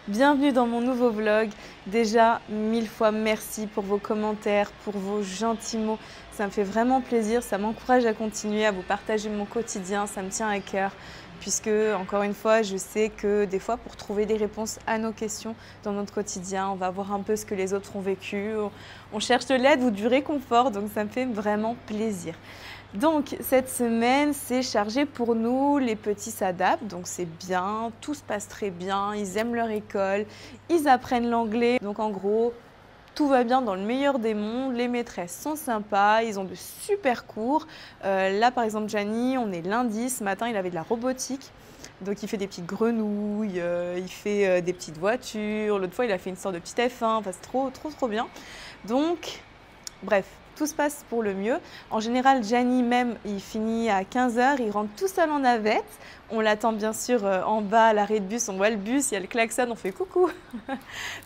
Bienvenue dans mon nouveau vlog. Déjà, 1000 fois merci pour vos commentaires, pour vos gentils mots. Ça me fait vraiment plaisir, ça m'encourage à continuer, à vous partager mon quotidien, ça me tient à cœur. Puisque, encore une fois, je sais que des fois, pour trouver des réponses à nos questions dans notre quotidien, on va voir un peu ce que les autres ont vécu. On cherche de l'aide ou du réconfort, donc ça me fait vraiment plaisir. Donc cette semaine, c'est chargé pour nous, les petits s'adaptent, donc c'est bien, tout se passe très bien, ils aiment leur école, ils apprennent l'anglais, donc en gros, tout va bien dans le meilleur des mondes, les maîtresses sont sympas, ils ont de super cours. Là par exemple, Gianni, on est lundi, ce matin il avait de la robotique. Donc il fait des petites grenouilles, il fait des petites voitures, l'autre fois il a fait une sorte de petit F1, enfin, c'est trop bien. Donc bref, tout se passe pour le mieux. En général, Gianni même, il finit à 15 h, il rentre tout seul en navette. On l'attend bien sûr en bas à l'arrêt de bus, on voit le bus, il y a le klaxon, on fait coucou.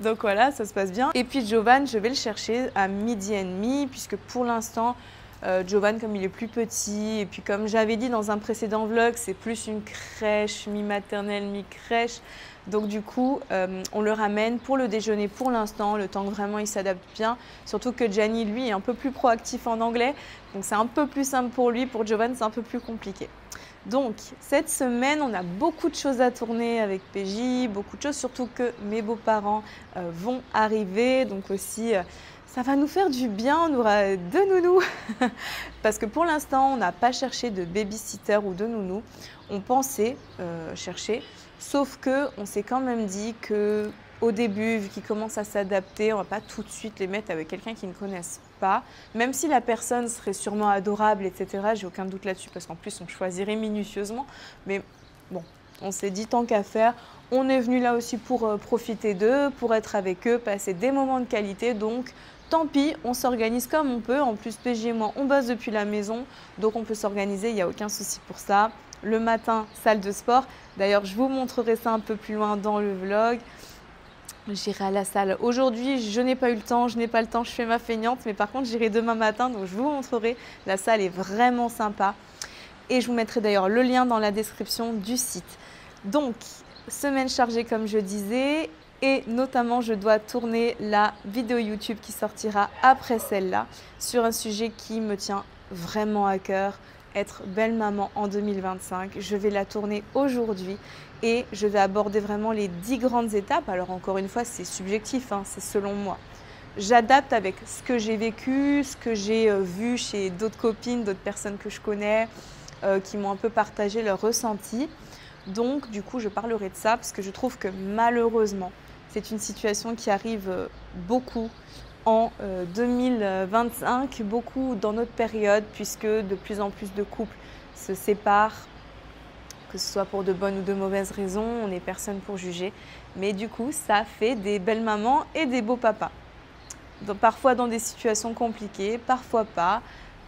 Donc voilà, ça se passe bien. Et puis Jovan, je vais le chercher à 12h30, puisque pour l'instant, Jovan, comme il est plus petit, et puis comme j'avais dit dans un précédent vlog, c'est plus une crèche, mi-maternelle, mi-crèche. Donc du coup, on le ramène pour le déjeuner pour l'instant, le temps que vraiment il s'adapte bien. Surtout que Gianni, lui, est un peu plus proactif en anglais. Donc c'est un peu plus simple pour lui. Pour Jovan, c'est un peu plus compliqué. Donc cette semaine, on a beaucoup de choses à tourner avec PJ, beaucoup de choses, surtout que mes beaux-parents vont arriver. Donc aussi, ça va nous faire du bien, on aura deux nounous. Parce que pour l'instant, on n'a pas cherché de babysitter ou de nounou. On pensait chercher. Sauf qu'on s'est quand même dit qu'au début, vu qu'ils commencent à s'adapter, on ne va pas tout de suite les mettre avec quelqu'un qu'ils ne connaissent pas. Même si la personne serait sûrement adorable, etc., j'ai aucun doute là-dessus, parce qu'en plus, on choisirait minutieusement. Mais bon, on s'est dit tant qu'à faire, on est venu là aussi pour profiter d'eux, pour être avec eux, passer des moments de qualité. Donc, tant pis, on s'organise comme on peut. En plus, PJ et moi, on bosse depuis la maison, donc on peut s'organiser, il n'y a aucun souci pour ça. Le matin, salle de sport. D'ailleurs, je vous montrerai ça un peu plus loin dans le vlog. J'irai à la salle. Aujourd'hui, je n'ai pas eu le temps, je n'ai pas le temps, je fais ma feignante. Mais par contre, j'irai demain matin, donc je vous montrerai. La salle est vraiment sympa. Et je vous mettrai d'ailleurs le lien dans la description du site. Donc, semaine chargée comme je disais. Et notamment, je dois tourner la vidéo YouTube qui sortira après celle-là sur un sujet qui me tient vraiment à cœur. Être belle maman en 2025. Je vais la tourner aujourd'hui et je vais aborder vraiment les 10 grandes étapes. Alors encore une fois, c'est subjectif, hein, c'est selon moi. J'adapte avec ce que j'ai vécu, ce que j'ai vu chez d'autres copines, d'autres personnes que je connais, qui m'ont un peu partagé leurs ressentis. Donc du coup, je parlerai de ça parce que je trouve que malheureusement, c'est une situation qui arrive beaucoup en 2025, beaucoup dans notre période, puisque de plus en plus de couples se séparent, que ce soit pour de bonnes ou de mauvaises raisons, on n'est personne pour juger. Mais du coup, ça fait des belles mamans et des beaux papas. Donc, parfois dans des situations compliquées, parfois pas.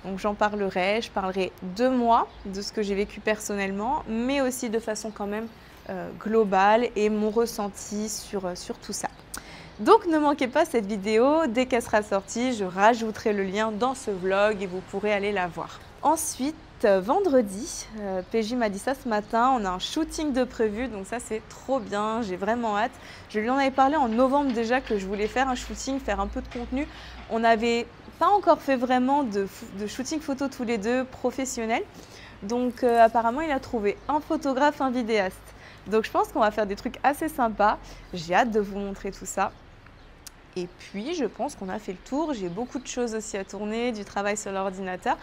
Donc j'en parlerai, je parlerai de moi, de ce que j'ai vécu personnellement, mais aussi de façon quand même globale et mon ressenti sur tout ça. Donc ne manquez pas cette vidéo, dès qu'elle sera sortie, je rajouterai le lien dans ce vlog et vous pourrez aller la voir. Ensuite, vendredi, PJ m'a dit ça ce matin, on a un shooting de prévu, donc ça c'est trop bien, j'ai vraiment hâte. Je lui en avais parlé en novembre déjà que je voulais faire un shooting, faire un peu de contenu. On n'avait pas encore fait vraiment de shooting photo tous les deux professionnel. Donc apparemment il a trouvé un photographe, un vidéaste. Donc je pense qu'on va faire des trucs assez sympas. J'ai hâte de vous montrer tout ça. Et puis je pense qu'on a fait le tour. J'ai beaucoup de choses aussi à tourner, du travail sur l'ordinateur.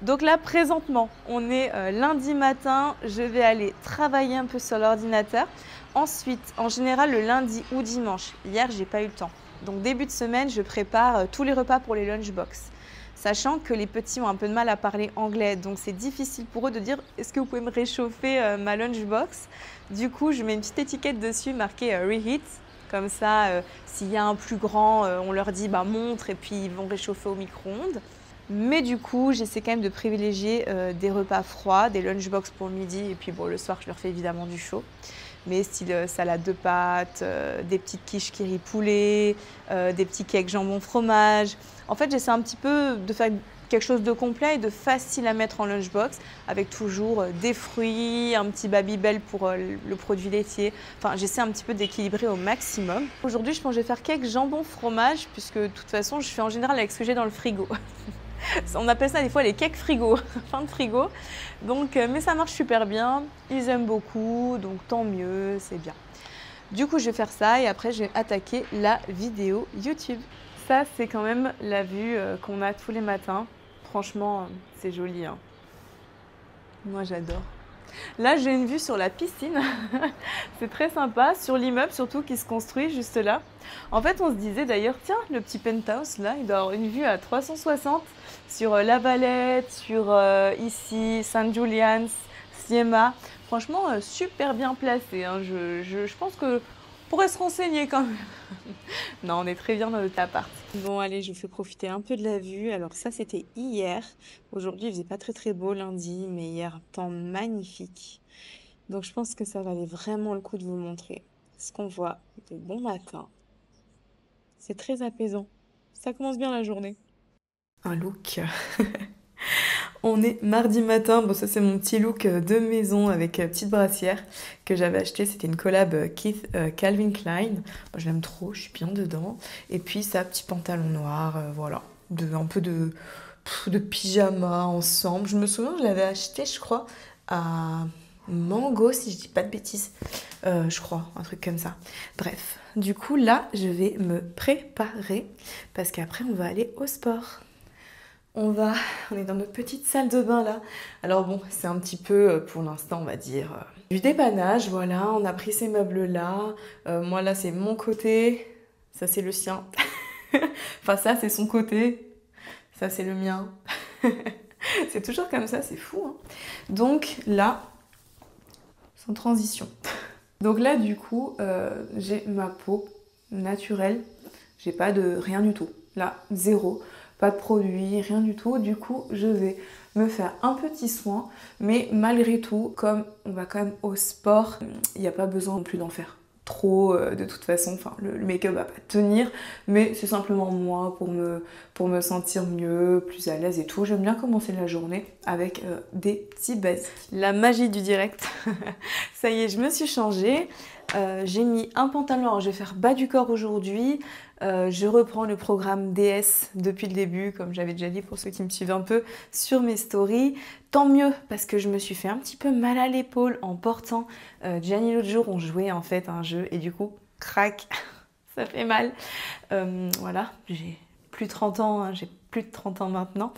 Donc là présentement, on est lundi matin. Je vais aller travailler un peu sur l'ordinateur. Ensuite, en général le lundi ou dimanche. Hier, j'ai pas eu le temps. Donc début de semaine, je prépare tous les repas pour les lunchbox. Sachant que les petits ont un peu de mal à parler anglais, donc c'est difficile pour eux de dire « est-ce que vous pouvez me réchauffer ma lunchbox ?» Du coup, je mets une petite étiquette dessus marquée Reheat. Comme ça, s'il y a un plus grand, on leur dit bah, « montre » et puis ils vont réchauffer au micro-ondes. Mais du coup, j'essaie quand même de privilégier des repas froids, des lunchbox pour le midi et puis bon, le soir, je leur fais évidemment du chaud. Mais style salade de pâtes, des petites quiches kiri poulet, des petits cakes jambon fromage. En fait, j'essaie un petit peu de faire quelque chose de complet et de facile à mettre en lunchbox avec toujours des fruits, un petit Babybel pour le produit laitier. Enfin, j'essaie un petit peu d'équilibrer au maximum. Aujourd'hui, je pense que je vais faire cake jambon fromage puisque de toute façon, je fais en général avec ce que j'ai dans le frigo. On appelle ça des fois les cakes frigo, fin de frigo. Donc, mais ça marche super bien, ils aiment beaucoup, donc tant mieux, c'est bien. Du coup, je vais faire ça et après, je vais attaquer la vidéo YouTube. Ça, c'est quand même la vue qu'on a tous les matins. Franchement, c'est joli, hein. Moi, j'adore. Là, j'ai une vue sur la piscine. C'est très sympa, sur l'immeuble surtout qui se construit juste là. En fait, on se disait d'ailleurs, tiens, le petit penthouse là, il doit avoir une vue à 360 sur La Valette, sur ici, St. Julian's, Siema. Franchement, super bien placé, hein. Je pense que on pourrait se renseigner quand même. Non, on est très bien dans notre appart. Bon, allez, je vous fais profiter un peu de la vue. Alors ça, c'était hier. Aujourd'hui, il faisait pas très très beau lundi, mais hier, temps magnifique. Donc je pense que ça valait vraiment le coup de vous montrer ce qu'on voit de bon matin. C'est très apaisant. Ça commence bien la journée. Un look. On est mardi matin, bon ça c'est mon petit look de maison avec petite brassière que j'avais acheté, c'était une collab Calvin Klein, moi, je l'aime trop, je suis bien dedans, et puis ça, petit pantalon noir, voilà, un peu de pyjama ensemble, je me souviens je l'avais acheté je crois à Mango si je dis pas de bêtises, je crois, un truc comme ça, bref, du coup là je vais me préparer parce qu'après on va aller au sport. On est dans notre petite salle de bain là. Alors bon, c'est un petit peu, pour l'instant, on va dire, du dépannage. Voilà, on a pris ces meubles-là. Moi là, c'est mon côté. Ça, c'est le sien. Enfin, ça, c'est son côté. Ça, c'est le mien. C'est toujours comme ça, c'est fou, hein. Donc là, sans transition. Donc là, du coup, j'ai ma peau naturelle. J'ai pas de rien du tout. Là, zéro. Pas de produit, rien du tout. Du coup, je vais me faire un petit soin. Mais malgré tout, comme on va quand même au sport, il n'y a pas besoin non plus d'en faire trop de toute façon. Enfin, le make-up va pas tenir. Mais c'est simplement moi pour me sentir mieux, plus à l'aise et tout. J'aime bien commencer la journée avec des petits basiques. La magie du direct. Ça y est, je me suis changée. J'ai mis un pantalon, alors je vais faire bas du corps aujourd'hui. Je reprends le programme DS depuis le début, comme j'avais déjà dit pour ceux qui me suivent un peu sur mes stories. Tant mieux, parce que je me suis fait un petit peu mal à l'épaule en portant. Gianni l'autre jour, on jouait en fait à un jeu et du coup, crac, ça fait mal. Voilà, j'ai plus de 30 ans, hein, j'ai plus de 30 ans maintenant.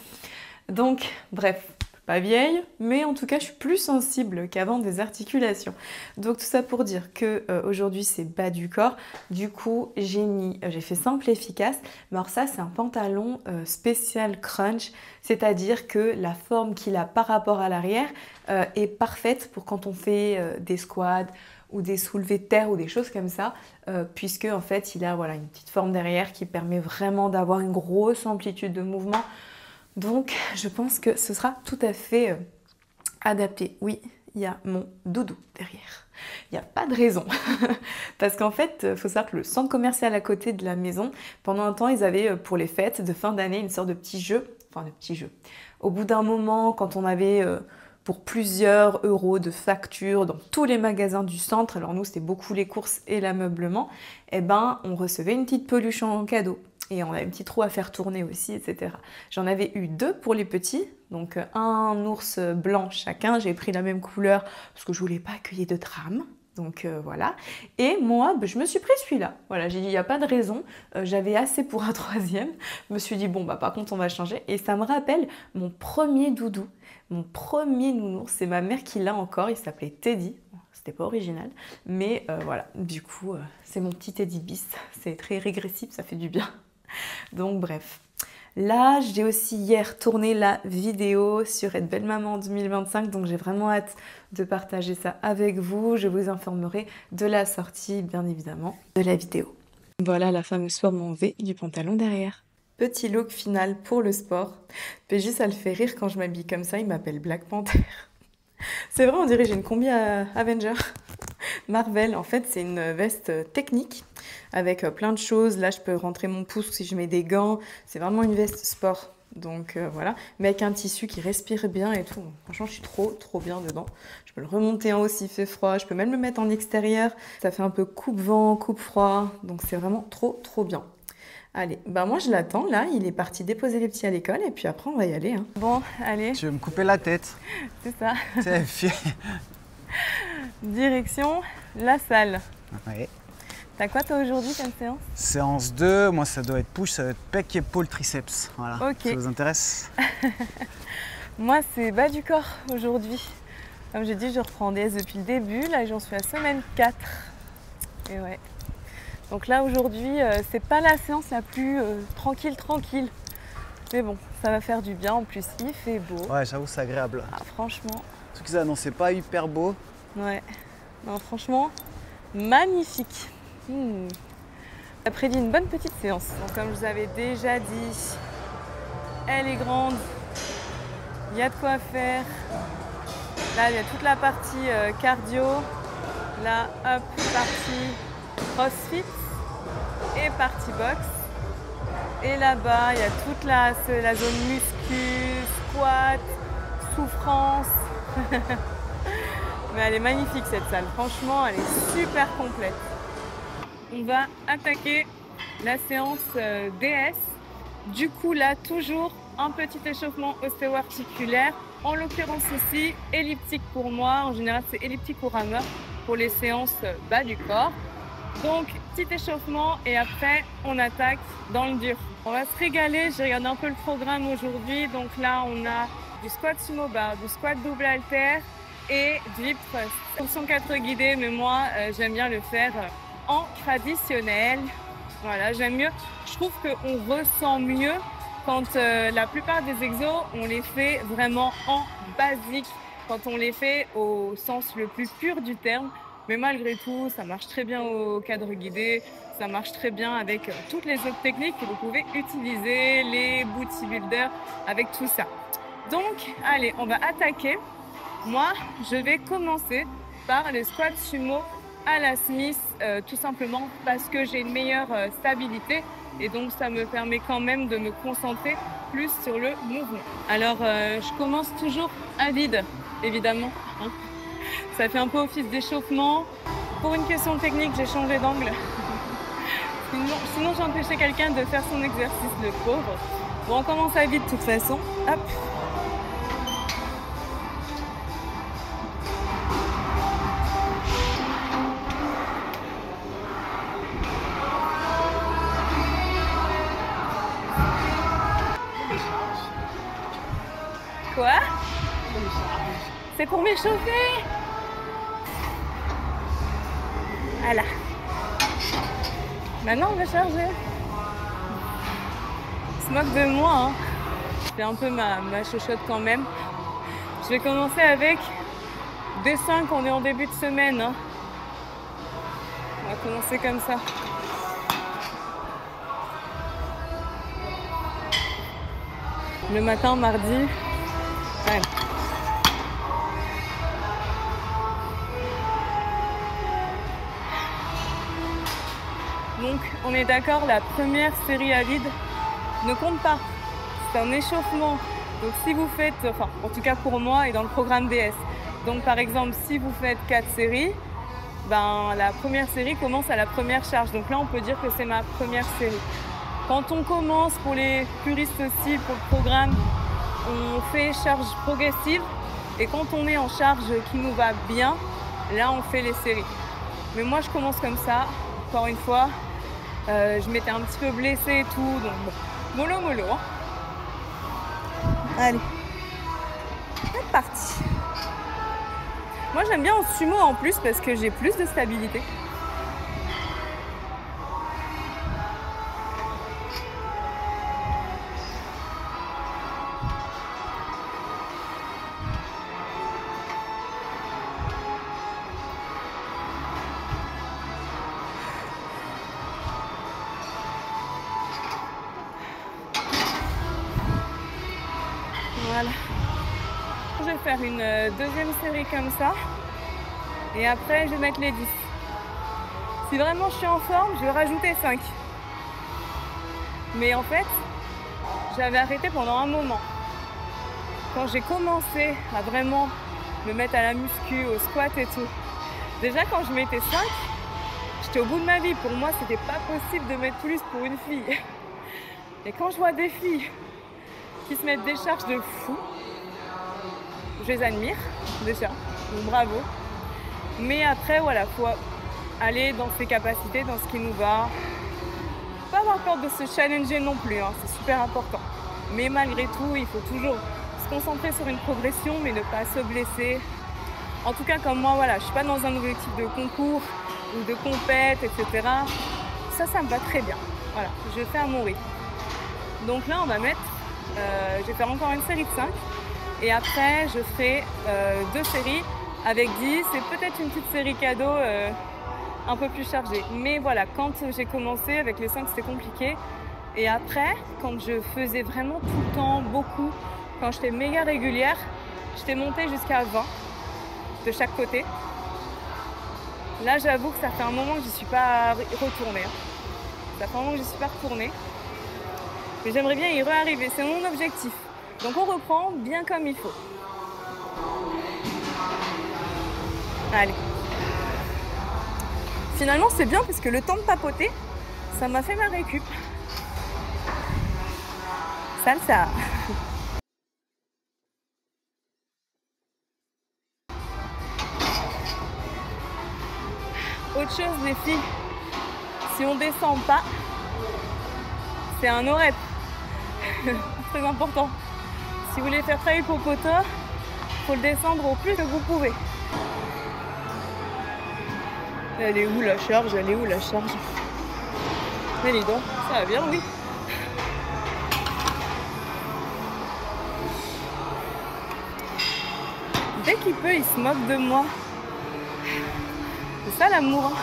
Donc, bref. Pas vieille, mais en tout cas, je suis plus sensible qu'avant des articulations. Donc tout ça pour dire que aujourd'hui c'est bas du corps. Du coup, j'ai fait simple et efficace. Mais alors ça, c'est un pantalon spécial crunch, c'est-à-dire que la forme qu'il a par rapport à l'arrière est parfaite pour quand on fait des squats ou des soulevés de terre ou des choses comme ça, puisque en fait, il a voilà, une petite forme derrière qui permet vraiment d'avoir une grosse amplitude de mouvement. Donc, je pense que ce sera tout à fait adapté. Oui, il y a mon doudou derrière. Il n'y a pas de raison. Parce qu'en fait, il faut savoir que le centre commercial à côté de la maison, pendant un temps, ils avaient pour les fêtes de fin d'année une sorte de petit jeu. Enfin, de petit jeu. Au bout d'un moment, quand on avait pour plusieurs euros de factures dans tous les magasins du centre, alors nous, c'était beaucoup les courses et l'ameublement, eh ben, on recevait une petite peluche en cadeau. Et on avait une petite roue à faire tourner aussi, etc. J'en avais eu 2 pour les petits, donc un ours blanc chacun. J'ai pris la même couleur parce que je voulais pas qu'il y ait de drame. Donc voilà. Et moi, je me suis pris celui-là. Voilà, j'ai dit, il n'y a pas de raison. J'avais assez pour un 3e. Je me suis dit, bon, bah par contre, on va changer. Et ça me rappelle mon premier doudou, mon premier nounours. C'est ma mère qui l'a encore. Il s'appelait Teddy. C'était pas original. Mais voilà, du coup, c'est mon petit Teddy bis. C'est très régressif, ça fait du bien. Donc bref, là j'ai aussi hier tourné la vidéo sur Être belle maman 2025, donc j'ai vraiment hâte de partager ça avec vous. Je vous informerai de la sortie bien évidemment de la vidéo. Voilà la fameuse forme en V du pantalon derrière. Petit look final pour le sport. PJ ça le fait rire quand je m'habille comme ça, il m'appelle Black Panther. C'est vrai, on dirait que j'ai une combi à Avenger. Marvel, en fait, c'est une veste technique avec plein de choses. Là, je peux rentrer mon pouce si je mets des gants. C'est vraiment une veste sport. Donc voilà, mais avec un tissu qui respire bien et tout. Franchement, je suis trop bien dedans. Je peux le remonter en haut s'il fait froid. Je peux même le mettre en extérieur. Ça fait un peu coupe-vent, coupe-froid. Donc c'est vraiment trop bien. Allez, bah moi je l'attends là. Il est parti déposer les petits à l'école et puis après on va y aller. Hein. Bon, allez. Tu veux me couper la tête? C'est ça. C'est fier. Direction la salle. Ouais. T'as quoi toi aujourd'hui comme séance? Séance 2, moi ça doit être push, ça doit être pec, épaule, triceps. Voilà. Ok. Ça vous intéresse? Moi c'est bas du corps aujourd'hui. Comme j'ai dit, je reprends DS depuis le début. Là j'en suis à semaine 4. Et ouais. Donc là aujourd'hui, c'est pas la séance la plus tranquille. Mais bon, ça va faire du bien. En plus, il fait beau. Ouais, j'avoue, c'est agréable. Ah, franchement. Tout qu'ils annonçaient pas hyper beau. Ouais. Non, franchement, magnifique. Ça prédit une bonne petite séance. Donc, comme je vous avais déjà dit, elle est grande. Il y a de quoi faire. Là, il y a toute la partie cardio. Là, hop, partie crossfit et partie boxe. Et là-bas, il y a toute la zone muscu, squat, souffrance. Mais elle est magnifique cette salle. Franchement, elle est super complète. On va attaquer la séance DS. Du coup, là, toujours un petit échauffement ostéo-articulaire. En l'occurrence ici, elliptique pour moi. En général, c'est elliptique ou rameur pour les séances bas du corps. Donc, petit échauffement et après, on attaque dans le dur. On va se régaler. J'ai regardé un peu le programme aujourd'hui. Donc là, on a du squat sumo bar, du squat double haltère et du hip thrust. Option 4 guidée, mais moi, j'aime bien le faire en traditionnel. Voilà, j'aime mieux. Je trouve qu'on ressent mieux quand la plupart des exos, on les fait vraiment en basique, quand on les fait au sens le plus pur du terme. Mais malgré tout, ça marche très bien au cadre guidé, ça marche très bien avec toutes les autres techniques que vous pouvez utiliser, les booty builders, avec tout ça. Donc, allez, on va attaquer. Moi, je vais commencer par les squats sumo à la Smith, tout simplement parce que j'ai une meilleure stabilité et donc ça me permet quand même de me concentrer plus sur le mouvement. Alors, je commence toujours à vide, évidemment. Hein. Ça fait un peu office d'échauffement. Pour une question technique, j'ai changé d'angle. Sinon j'ai empêché quelqu'un de faire son exercice, le pauvre. Bon, on commence à vide de toute façon. Hop. Quoi? C'est pour m'échauffer. Voilà. Maintenant, on va charger. Il se moque de moi. Hein. C'est un peu ma chochotte quand même. Je vais commencer avec des 5. On est en début de semaine. Hein. On va commencer comme ça. Le matin, mardi. Ouais. Donc, on est d'accord, la première série à vide ne compte pas. C'est un échauffement. Donc, si vous faites, enfin, en tout cas pour moi et dans le programme DS. Donc, par exemple, si vous faites 4 séries, ben, la première série commence à la première charge. Donc là, on peut dire que c'est ma première série. Quand on commence, pour les puristes aussi, pour le programme, on fait charge progressive. Et quand on est en charge qui nous va bien, là, on fait les séries. Mais moi, je commence comme ça, encore une fois. Je m'étais un petit peu blessée et tout, donc bon. Mollo. Hein. Allez, c'est parti. Moi, j'aime bien en sumo en plus parce que j'ai plus de stabilité. Voilà. Je vais faire une deuxième série comme ça. Et après, je vais mettre les 10. Si vraiment je suis en forme, je vais rajouter 5. Mais en fait, j'avais arrêté pendant un moment. Quand j'ai commencé à vraiment me mettre à la muscu, au squat et tout, déjà quand je mettais 5, j'étais au bout de ma vie. Pour moi, c'était pas possible de mettre plus pour une fille. Et quand je vois des filles qui se mettent des charges de fou, je les admire déjà, donc bravo. Mais après, voilà, faut aller dans ses capacités, dans ce qui nous va. Pas avoir peur de se challenger non plus, hein, c'est super important. Mais malgré tout, il faut toujours se concentrer sur une progression, mais ne pas se blesser. En tout cas, comme moi, voilà, je suis pas dans un objectif de concours ou de compète, etc. Ça me va très bien. Voilà, je fais à mon rythme. Donc là, on va mettre, je vais faire encore une série de 5. Et après, je ferai 2 séries avec 10 et peut-être une petite série cadeau un peu plus chargée. Mais voilà, quand j'ai commencé avec les 5, c'était compliqué. Et après, quand je faisais vraiment tout le temps, beaucoup, quand j'étais méga régulière, j'étais montée jusqu'à 20 de chaque côté. Là, j'avoue que ça fait un moment que je n'y suis pas retournée. Ça fait un moment que je n'y suis pas retournée. Mais j'aimerais bien y re-arriver, c'est mon objectif. Donc on reprend bien comme il faut. Allez. Finalement, c'est bien parce que le temps de papoter, ça m'a fait ma récup. Salsa. Autre chose, les filles, si on descend pas, c'est un no-rep. Très important. Si vous voulez faire travailler le popotin, il faut le descendre au plus que vous pouvez. Elle est où la charge? Elle est où la charge? Mais dis donc, ça va bien, oui. Dès qu'il peut, il se moque de moi. C'est ça l'amour. Hein.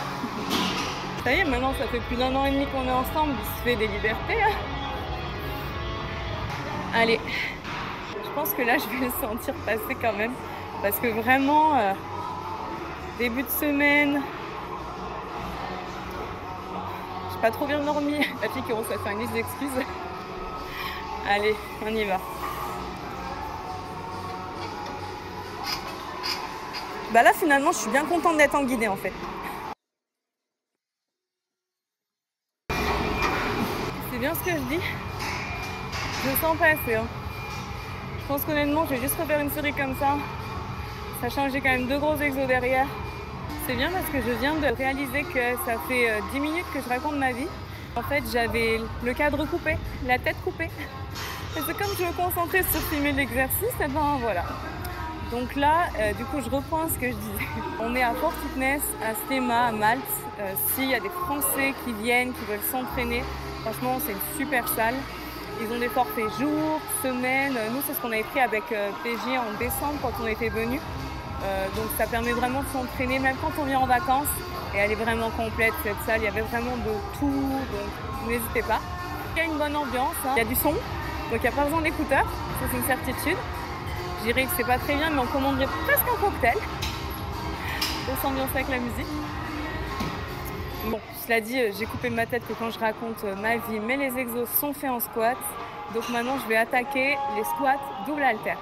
Ça y est, maintenant ça fait plus d'1 an et demi qu'on est ensemble, il se fait des libertés. Hein. Allez, je pense que là je vais le sentir passer quand même. Parce que vraiment, début de semaine, j'ai pas trop bien dormi. La fille qui commence à faire une liste d'excuses. Allez, on y va. Bah là finalement je suis bien contente d'être en guidée en fait. C'est bien ce que je dis. Je le sens passer. Hein. Je pense qu'honnêtement je vais juste refaire une série comme ça. Sachant que j'ai quand même 2 gros exos derrière. C'est bien parce que je viens de réaliser que ça fait 10 minutes que je raconte ma vie. En fait j'avais le cadre coupé, la tête coupée. Et c'est comme je me concentrais sur filmer l'exercice, et ben voilà. Donc là, du coup, je reprends ce que je disais. On est à Fort Fitness, à Stéma, à Malte. S'il y a des Français qui viennent, qui veulent s'entraîner, franchement, c'est une super salle. Ils ont des forfaits jours, semaines. Nous, c'est ce qu'on avait pris avec PJ en décembre quand on était venus. Donc ça permet vraiment de s'entraîner, même quand on vient en vacances. Et elle est vraiment complète, cette salle. Il y avait vraiment de tout, donc n'hésitez pas. Il y a une bonne ambiance, hein. Il y a du son, donc il n'y a pas besoin d'écouteurs, ça c'est une certitude. Je dirais que c'est pas très bien, mais on commanderait presque un cocktail pour s'ambiancer avec la musique. Bon, cela dit, j'ai coupé ma tête que quand je raconte ma vie, mais les exos sont faits en squat. Donc maintenant, je vais attaquer les squats double haltère.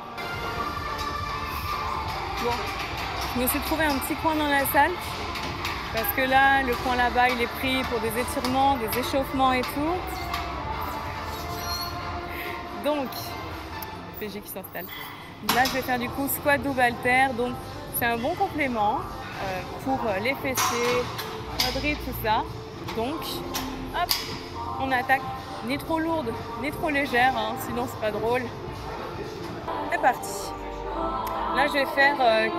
Bon, je me suis trouvé un petit coin dans la salle parce que là, le coin là-bas, il est pris pour des étirements, des échauffements et tout. Donc, PJ qui s'installe. Là, je vais faire du coup squat double haltère, donc c'est un bon complément pour les fessiers, quadris, tout ça. Donc, hop, on attaque, ni trop lourde, ni trop légère, hein, sinon c'est pas drôle. C'est parti. Là, je vais faire 4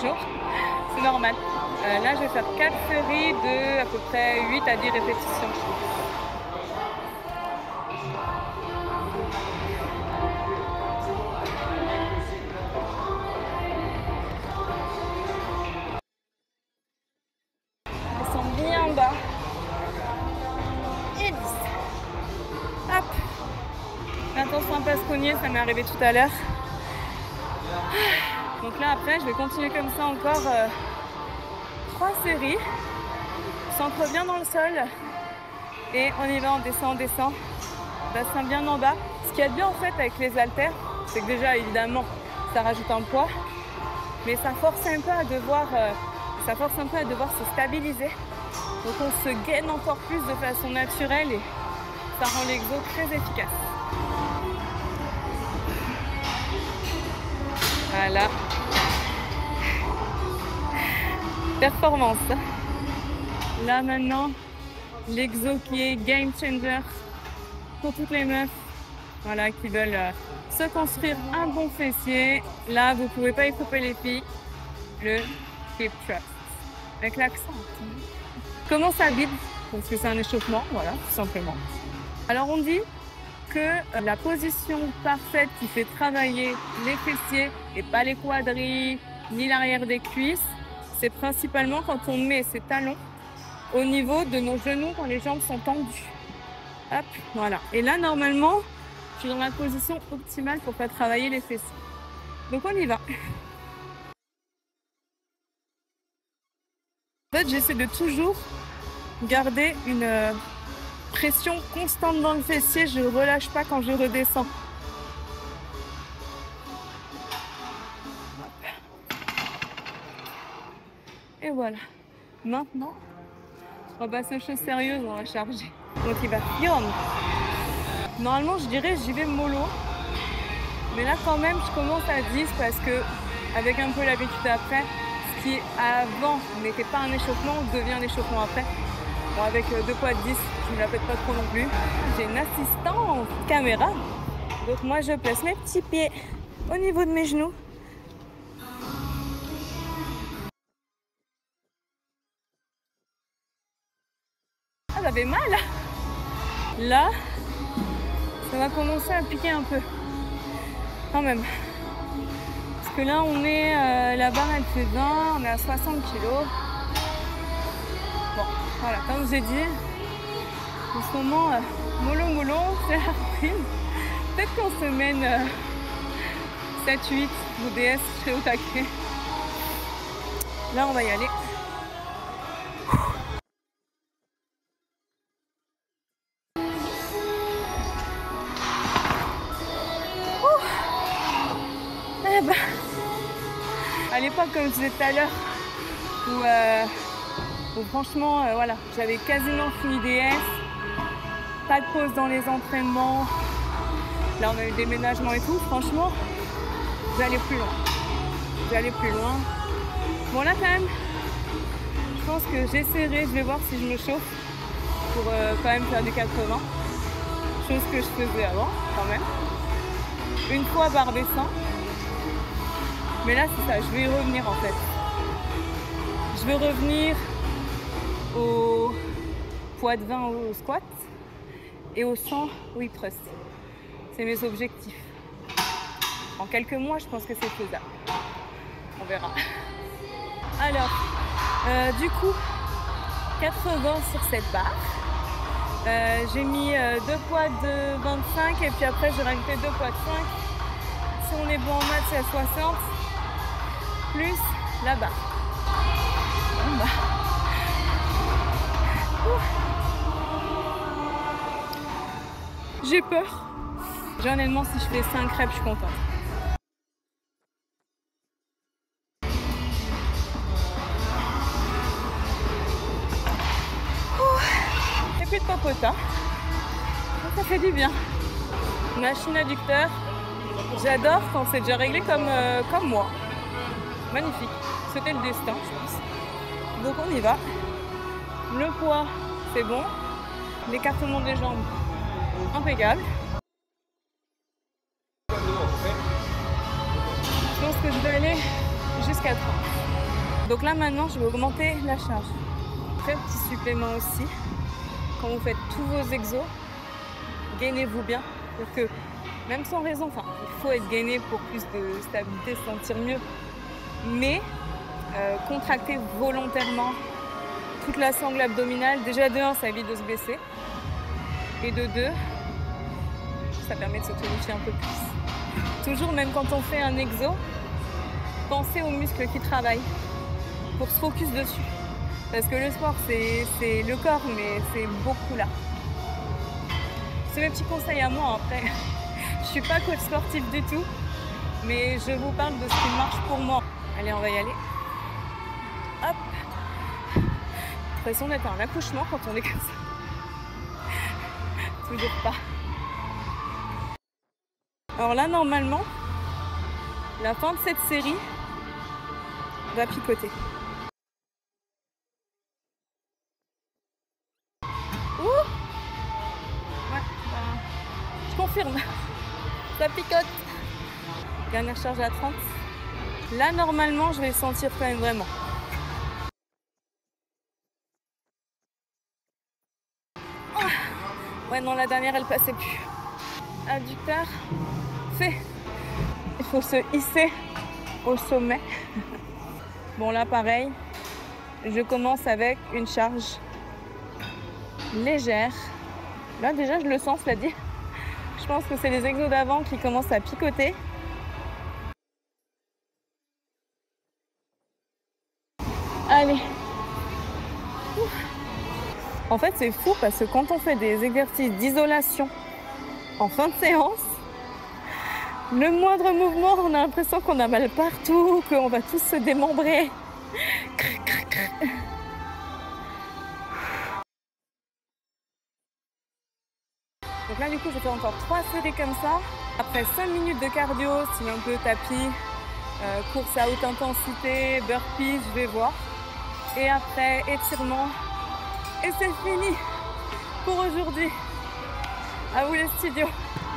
jours, c'est normal. Là, je vais faire 4 séries de à peu près 8 à 10 répétitions. Attention à ne pas se cogner, ça m'est arrivé tout à l'heure. Donc là après je vais continuer comme ça encore 3 séries. S'ancre bien dans le sol. Et on y va, on descend, on descend. bassin bien en bas. Ce qu'il y a de bien en fait avec les haltères, c'est que déjà évidemment ça rajoute un poids, mais ça force un peu à devoir se stabiliser. Donc on se gaine encore plus de façon naturelle et ça rend l'exo très efficace. Voilà. Performance. Là maintenant, l'exo qui est game changer pour toutes les meufs, voilà, qui veulent se construire un bon fessier. Là, vous pouvez pas y couper les filles. Le hip thrust avec l'accent. Comment ça vibre? Parce que c'est un échauffement, voilà, tout simplement. Alors on dit que la position parfaite qui fait travailler les fessiers et pas les quadris ni l'arrière des cuisses, c'est principalement quand on met ses talons au niveau de nos genoux quand les jambes sont tendues. Hop, voilà. Et là, normalement, je suis dans la position optimale pour faire travailler les fessiers. Donc on y va. En fait, j'essaie de toujours garder une pression constante dans le fessier. Je ne relâche pas quand je redescends. Et voilà. Maintenant, on va passer aux choses sérieuses, on va charger. Donc il va fion. Normalement, je dirais j'y vais mollo. Mais là, quand même, je commence à 10 parce que, avec un peu l'habitude après, ce qui avant n'était pas un échauffement devient un échauffement après. Bon, avec 2 poids de 10, je ne me la pète pas trop non plus. J'ai une assistante caméra. Donc moi, je place mes petits pieds au niveau de mes genoux. Ah, ça fait mal. Là, ça va commencer à piquer un peu. Quand même. Parce que là, on est, la barre, elle fait 20, on est à 60 kg. Bon, voilà, comme je vous ai dit, en ce moment, mollo, c'est la reprise. Peut-être qu'en semaine 7-8, vos DS, je serai au taquet. Là, on va y aller. Eh ben, à l'époque, comme je disais tout à l'heure, où franchement, voilà, j'avais quasiment fini DS, pas de pause dans les entraînements. Là, on a eu le déménagement et tout. Franchement, j'allais plus loin. Bon, là, quand même, je pense que j'essaierai, je vais voir si je me chauffe pour quand même faire du 80. Chose que je faisais avant, quand même. Une fois barre descend. Mais là, c'est ça, je vais y revenir en fait. Je vais revenir au poids de 20 au squat et au 100 au hip thrust. C'est mes objectifs. En quelques mois, je pense que c'est faisable. On verra. Alors, du coup, 80 sur cette barre. J'ai mis 2 poids de 25 et puis après, j'ai rajouté 2 poids de 5. Si on est bon en maths, c'est à 60. Plus la barre. Bon, bah. J'ai peur. Honnêtement, si je fais 5 reps, je suis contente. Et puis de popotin. Ça fait du bien. Machine adducteur. J'adore quand c'est déjà réglé comme moi. Magnifique. C'était le destin, je pense. Donc on y va. Le poids, c'est bon. L'écartement des jambes, impeccable. Je pense que je vais aller jusqu'à 30. Donc là maintenant, je vais augmenter la charge. Très petit supplément aussi. Quand vous faites tous vos exos, gainez-vous bien. Pour que, même sans raison, enfin, il faut être gainé pour plus de stabilité, se sentir mieux. Mais contractez volontairement toute la sangle abdominale. Déjà de 1, ça évite de se baisser. Et de 2, ça permet de se tonifier un peu plus. Toujours, même quand on fait un exo, pensez aux muscles qui travaillent pour se focus dessus. Parce que le sport, c'est le corps, mais c'est beaucoup là. C'est mes petits conseils à moi après. Je suis pas coach sportif du tout, mais je vous parle de ce qui marche pour moi. Allez, on va y aller. Hop. L'impression d'être un accouchement quand on est comme ça. Toujours pas. Alors là, normalement, la fin de cette série va picoter. Ouh! Ouais, je confirme. Ça picote. Dernière charge à 30. Là, normalement, je vais le sentir quand même vraiment. Ouais, non, la dernière, elle passait plus. Adducteur fait. Il faut se hisser au sommet. Bon, là, pareil. Je commence avec une charge légère. Là, déjà, je le sens, cela dit. Je pense que c'est les exos d'avant qui commencent à picoter. Allez. En fait, c'est fou parce que quand on fait des exercices d'isolation en fin de séance, le moindre mouvement, on a l'impression qu'on a mal partout, qu'on va tous se démembrer. Donc là, du coup, je fais encore 3 séries comme ça. Après 5 minutes de cardio, si un peu tapis, course à haute intensité, burpees, je vais voir. Et après, étirement. Et c'est fini pour aujourd'hui. À vous les studios.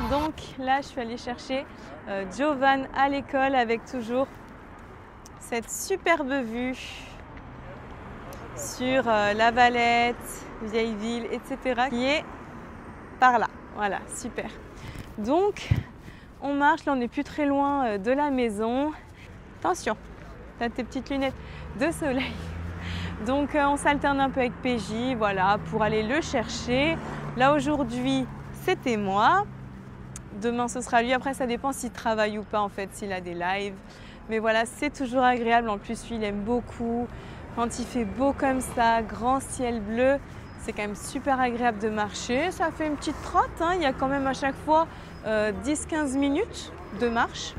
Donc là, je suis allée chercher Jovan à l'école avec toujours cette superbe vue sur la Valette, Vieille-Ville, etc. qui est par là. Voilà, super. Donc, on marche. Là, on n'est plus très loin de la maison. Attention, tu as tes petites lunettes de soleil. Donc, on s'alterne un peu avec PJ, voilà, pour aller le chercher. Là, aujourd'hui, c'était moi. Demain, ce sera lui. Après, ça dépend s'il travaille ou pas, en fait, s'il a des lives. Mais voilà, c'est toujours agréable. En plus, lui, il aime beaucoup. Quand il fait beau comme ça, grand ciel bleu, c'est quand même super agréable de marcher. Ça fait une petite trotte, hein. Il y a quand même à chaque fois 10-15 minutes de marche.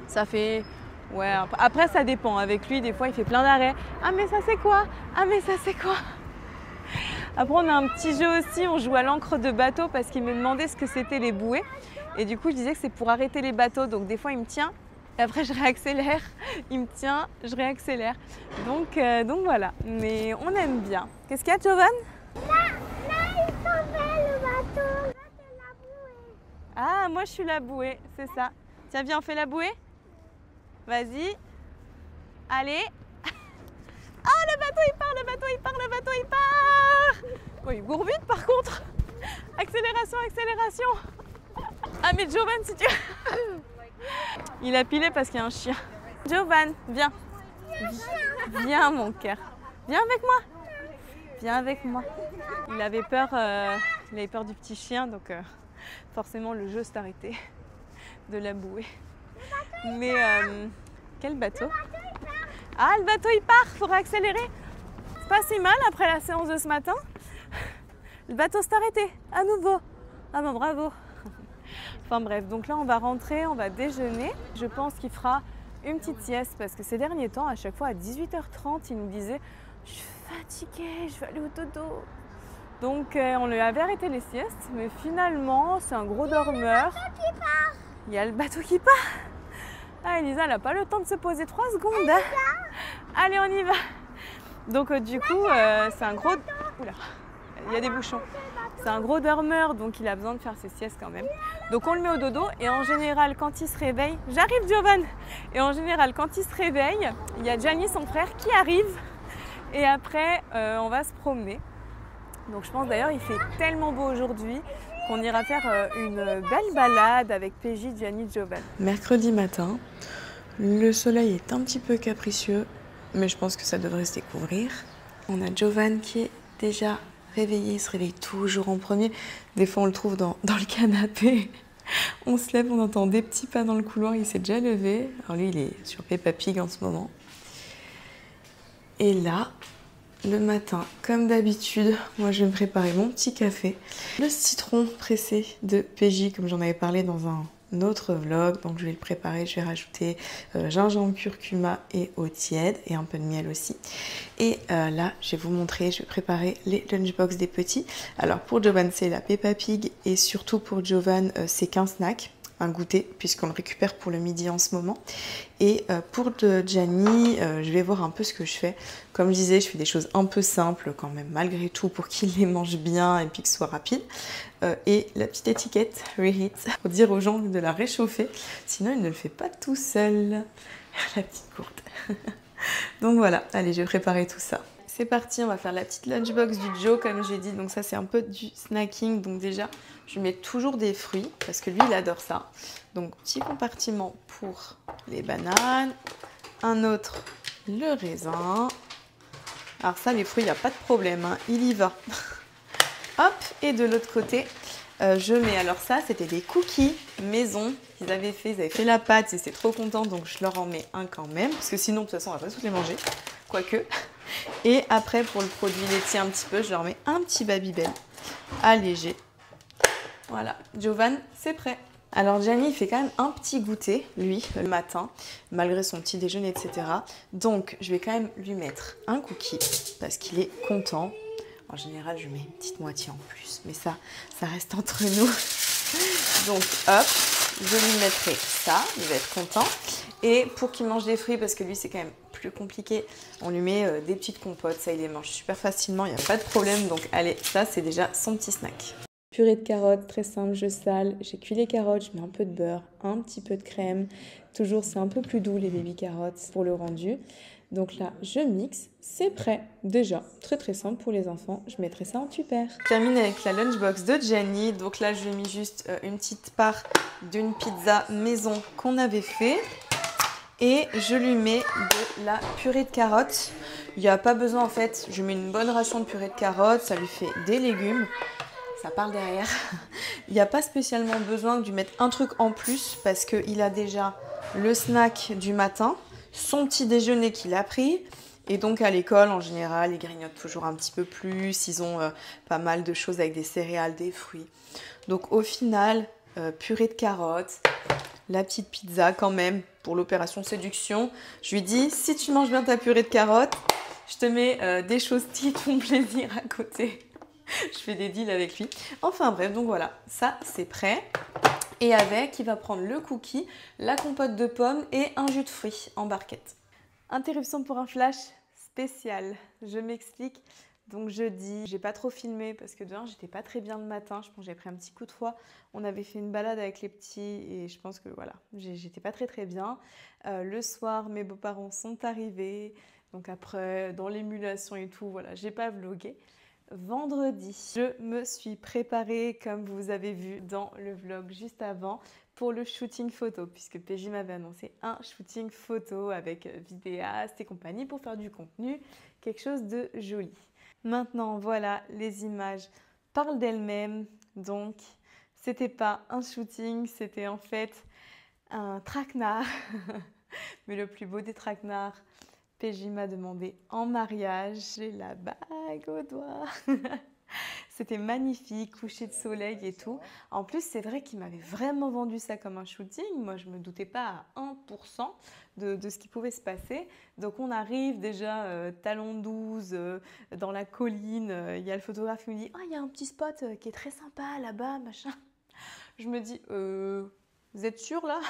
Ça fait... Ouais, après, ça dépend. Avec lui, des fois, il fait plein d'arrêts. Ah, mais ça, c'est quoi? Ah, mais ça, c'est quoi? Après, on a un petit jeu aussi, on joue à l'encre de bateau parce qu'il me demandait ce que c'était les bouées. Et du coup, je disais que c'est pour arrêter les bateaux. Donc, des fois, il me tient et après, je réaccélère. Il me tient, je réaccélère. Donc voilà. Mais on aime bien. Qu'est-ce qu'il y a, Jovan? Là, il sauvait le bateau. Là, c'est la bouée. Ah, moi, je suis la bouée, c'est ça. Tiens, viens, on fait la bouée. Vas-y. Allez. Oh, le bateau, il part, le bateau, il part, le bateau, il part. Bon, il court vite, par contre. Accélération, accélération. Ah, mais Jovan, si tu... Il a pilé parce qu'il y a un chien. Jovan, viens. Viens, mon cœur. Viens avec moi. Viens avec moi. Il avait peur du petit chien, donc forcément, le jeu s'est arrêté de la bouée. Mais quel bateau? Ah, le bateau il part, il faudra accélérer. C'est pas si mal après la séance de ce matin. Le bateau s'est arrêté à nouveau. Ah ben bravo. Enfin bref, donc là on va rentrer, on va déjeuner. Je pense qu'il fera une petite sieste parce que ces derniers temps, à chaque fois à 18h30, il nous disait « Je suis fatiguée, je vais aller au dodo ». Donc on lui avait arrêté les siestes, mais finalement c'est un gros dormeur. Il y a le bateau qui part. Ah, Elisa, elle n'a pas le temps de se poser 3 secondes. Hein. Allez, on y va. Donc, du coup, c'est un gros... Oula, il y a des bouchons. C'est un gros dormeur, donc il a besoin de faire ses siestes quand même. Donc, on le met au dodo et en général, quand il se réveille... J'arrive, Jovan. Et en général, quand il se réveille, il y a Gianni, son frère, qui arrive. Et après, on va se promener. Donc, je pense d'ailleurs, il fait tellement beau aujourd'hui qu'on ira faire une belle balade avec PJ, Gianni, Jovan. Mercredi matin, le soleil est un petit peu capricieux, mais je pense que ça devrait se découvrir. On a Jovan qui est déjà réveillé, il se réveille toujours en premier. Des fois, on le trouve dans le canapé. On se lève, on entend des petits pas dans le couloir, il s'est déjà levé. Alors lui, il est sur Peppa Pig en ce moment. Et là, le matin, comme d'habitude, moi je vais me préparer mon petit café. Le citron pressé de PJ, comme j'en avais parlé dans un autre vlog. Donc je vais le préparer, je vais rajouter gingembre, curcuma et eau tiède et un peu de miel aussi. Et là, je vais vous montrer, je vais préparer les lunchbox des petits. Alors pour Jovan, c'est la Peppa Pig et surtout pour Jovan, c'est qu'un snack. Un goûter puisqu'on le récupère pour le midi en ce moment. Et pour Gianni, je vais voir un peu ce que je fais. Comme je disais, je fais des choses un peu simples quand même malgré tout pour qu'il les mange bien et puis que ce soit rapide. Et la petite étiquette Reheat pour dire aux gens de la réchauffer, sinon il ne le fait pas tout seul. La petite courte. Donc voilà, allez, je vais préparer tout ça. C'est parti, on va faire la petite lunchbox du Joe comme j'ai dit. Donc ça c'est un peu du snacking. Donc déjà je mets toujours des fruits parce que lui il adore ça. Donc petit compartiment pour les bananes, un autre le raisin. Alors ça les fruits il n'y a pas de problème, hein, il y va. Hop, et de l'autre côté je mets, alors ça c'était des cookies maison qu'ils avaient fait, ils avaient fait la pâte, ils étaient trop contents donc je leur en mets un quand même parce que sinon de toute façon on va pas tous les manger, quoique. Et après pour le produit laitier un petit peu, je leur mets un petit Babybel allégé. Voilà, Jovan, c'est prêt. Alors Gianni, il fait quand même un petit goûter, lui, le matin, malgré son petit déjeuner, etc. Donc, je vais quand même lui mettre un cookie, parce qu'il est content. En général, je mets une petite moitié en plus, mais ça reste entre nous. Donc, hop, je lui mettrai ça, il va être content. Et pour qu'il mange des fruits, parce que lui, c'est quand même plus compliqué, on lui met des petites compotes, ça, il les mange super facilement, il n'y a pas de problème. Donc, allez, ça, c'est déjà son petit snack. Purée de carottes, très simple, je sale, j'ai cuit les carottes, je mets un peu de beurre, un petit peu de crème. Toujours, c'est un peu plus doux les baby carottes pour le rendu. Donc là, je mixe, c'est prêt. Déjà, très très simple pour les enfants, je mettrai ça en tupper. Je termine avec la lunchbox de Gianni. Donc là, je lui ai mis juste une petite part d'une pizza maison qu'on avait fait. Et je lui mets de la purée de carottes. Il n'y a pas besoin en fait, je mets une bonne ration de purée de carottes, ça lui fait des légumes. Ça parle derrière. Il n'y a pas spécialement besoin de lui mettre un truc en plus parce qu'il a déjà le snack du matin, son petit déjeuner qu'il a pris. Et donc à l'école, en général, ils grignotent toujours un petit peu plus. Ils ont pas mal de choses avec des céréales, des fruits. Donc au final, purée de carottes, la petite pizza quand même pour l'opération séduction. Je lui dis, si tu manges bien ta purée de carottes, je te mets des choses qui te font plaisir à côté. Je fais des deals avec lui. Enfin bref, donc voilà, ça c'est prêt. Et avec, il va prendre le cookie, la compote de pommes et un jus de fruits en barquette. Interruption pour un flash spécial. Je m'explique. Donc jeudi, j'ai pas trop filmé parce que dehors j'étais pas très bien le matin. Je pense que j'ai pris un petit coup de froid. On avait fait une balade avec les petits et je pense que voilà, j'étais pas très bien. Le soir, mes beaux-parents sont arrivés. Donc après, dans l'émulation et tout, voilà, j'ai pas vlogué. Vendredi, je me suis préparée comme vous avez vu dans le vlog juste avant pour le shooting photo puisque PJ m'avait annoncé un shooting photo avec vidéaste et compagnie pour faire du contenu, quelque chose de joli. Maintenant voilà, les images parlent d'elles-mêmes, donc c'était pas un shooting, c'était en fait un traquenard, mais le plus beau des traquenards. PJ m'a demandé en mariage, j'ai la bague au doigt. C'était magnifique, coucher de soleil et tout. En plus, c'est vrai qu'il m'avait vraiment vendu ça comme un shooting. Moi, je ne me doutais pas à 1% de ce qui pouvait se passer. Donc, on arrive déjà talon 12 dans la colline. Il y a le photographe qui me dit « Ah, il y a un petit spot qui est très sympa là-bas, machin. » Je me dis « Vous êtes sûr là ?»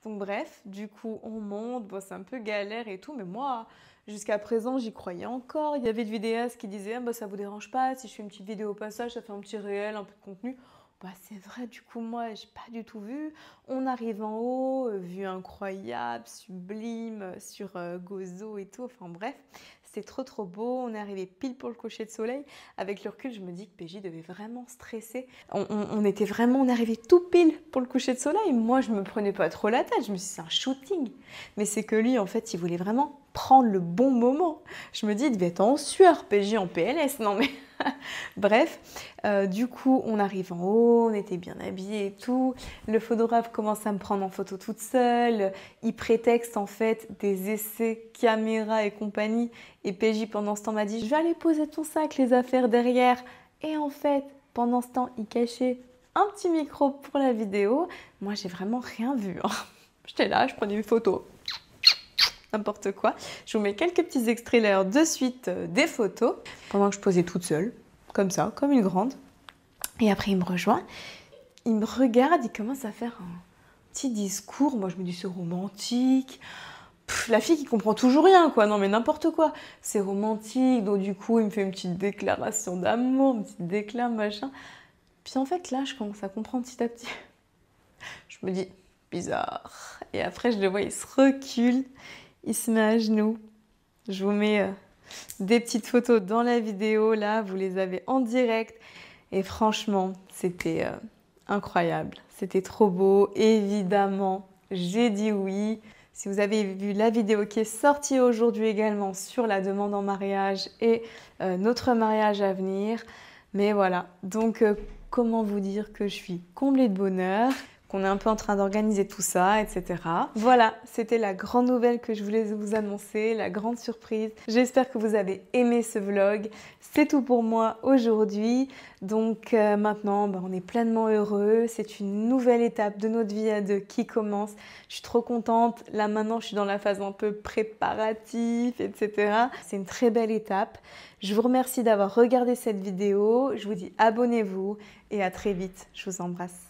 Donc bref, du coup on monte, bon, c'est un peu galère et tout, mais moi jusqu'à présent j'y croyais encore. Il y avait des vidéastes qui disaient ah, bah, ça vous dérange pas si je fais une petite vidéo au passage, ça fait un petit réel, un peu de contenu. Bah, c'est vrai, du coup moi j'ai pas du tout vu. On arrive en haut, vue incroyable, sublime sur Gozo et tout, enfin bref. C'était trop beau, on est arrivé pile pour le coucher de soleil. Avec le recul, je me dis que PJ devait vraiment stresser. On est arrivé tout pile pour le coucher de soleil. Moi, je me prenais pas trop la tête. Je me suis dit, c'est un shooting. Mais c'est que lui, en fait, il voulait vraiment prendre le bon moment. Je me dis, il devait être en sueur, PJ en PLS, non mais... Bref, du coup, on arrive en haut, on était bien habillés et tout. Le photographe commence à me prendre en photo toute seule. Il prétexte en fait des essais caméra et compagnie. Et PJ, pendant ce temps, m'a dit, je vais aller poser ton sac, les affaires derrière. Et en fait, pendant ce temps, il cachait un petit micro pour la vidéo. Moi, j'ai vraiment rien vu. Hein. J'étais là, je prenais une photo. N'importe quoi. Je vous mets quelques petits extraits d'ailleurs de suite des photos pendant que je posais toute seule, comme ça, comme une grande. Et après, il me rejoint, il me regarde, il commence à faire un petit discours. Moi, je me dis, c'est romantique. La fille qui comprend toujours rien, quoi. Non, mais n'importe quoi. C'est romantique. Donc, du coup, il me fait une petite déclaration d'amour, une petite déclaration, machin. Puis en fait, là, je commence à comprendre petit à petit. Je me dis, bizarre. Et après, je le vois, il se recule. Il se met à genoux. Je vous mets des petites photos dans la vidéo. Là, vous les avez en direct. Et franchement, c'était incroyable. C'était trop beau. Évidemment, j'ai dit oui. Si vous avez vu la vidéo qui est sortie aujourd'hui également sur la demande en mariage et notre mariage à venir. Mais voilà. Donc, comment vous dire que je suis comblée de bonheur, qu'on est un peu en train d'organiser tout ça, etc. Voilà, c'était la grande nouvelle que je voulais vous annoncer, la grande surprise. J'espère que vous avez aimé ce vlog. C'est tout pour moi aujourd'hui. Donc maintenant, on est pleinement heureux. C'est une nouvelle étape de notre vie à deux qui commence. Je suis trop contente. Là maintenant, je suis dans la phase un peu préparatif, etc. C'est une très belle étape. Je vous remercie d'avoir regardé cette vidéo. Je vous dis abonnez-vous et à très vite. Je vous embrasse.